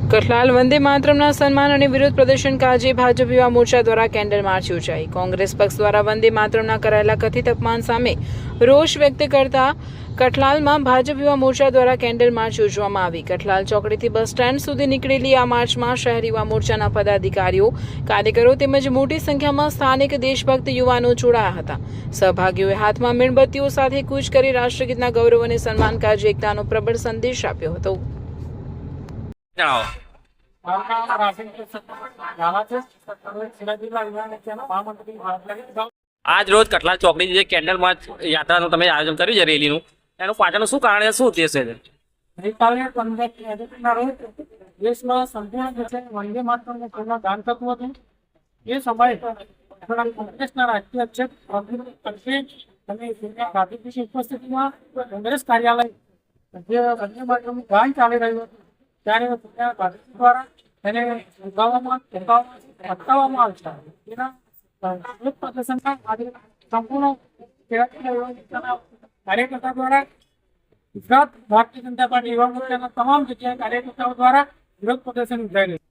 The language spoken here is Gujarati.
કઠલાલ વંદે માતરમના સન્માન અને વિરોધ પ્રદર્શન કાજે ભાજપ યુવા મોરચા દ્વારા કેન્ડલ માર્ચ યોજાઈ। કોંગ્રેસ પક્ષ દ્વારા વંદે માતરમના કરાયેલા કથિત અપમાન સામે રોષ વ્યક્ત કરતા કઠલાલમાં ભાજપ યુવા મોરચા દ્વારા કેન્ડલ માર્ચ યોજવામાં આવી। કઠલાલ ચોકડીથી બસ સ્ટેન્ડ સુધી નીકળેલી આ માર્ચમાં શહેર યુવા મોરચાના પદાધિકારીઓ, કાર્યકરો તેમજ મોટી સંખ્યામાં સ્થાનિક દેશભક્ત યુવાનો જોડાયા હતા। સહભાગીઓએ હાથમાં મીણબત્તીઓ સાથે કૂચ કરી રાષ્ટ્રગીતના ગૌરવ અને સન્માન કાજે એકતાનો પ્રબળ સંદેશ આપ્યો હતો। આજ રોજ કઠલાલ ચોકડી જે કેન્ડલ માર્ચ યાત્રાનું તમે આયોજન કર્યું છે રેલીનું, એનું પાછળનું શું કારણ છે, શું ઉદ્દેશ છે? ગઈકાલે 15 રોજ દેશમાં સંપૂર્ણ વંદે માતરમનું દાન થતું હતું। એ સમયે કોંગ્રેસના રાષ્ટ્રીય અધ્યક્ષ અને ગાંધીજીની ઉપસ્થિતિમાં કોંગ્રેસ કાર્યાલય જે વંદે માતરમનું ગાન ચાલી રહ્યું હતું ત્યારે ગાંધીજી દ્વારા એને અટકાવવામાં આવે છે। એના વિરોધ પ્રદર્શનમાં આજે સંપૂર્ણ કાર્યકર્તા દ્વારા ગુજરાત ભારતીય જનતા પાર્ટી યુવા મોરચાના તમામ જગ્યાએ કાર્યકર્તાઓ દ્વારા વિરોધ પ્રદર્શન યોજાઈ રહ્યું છે।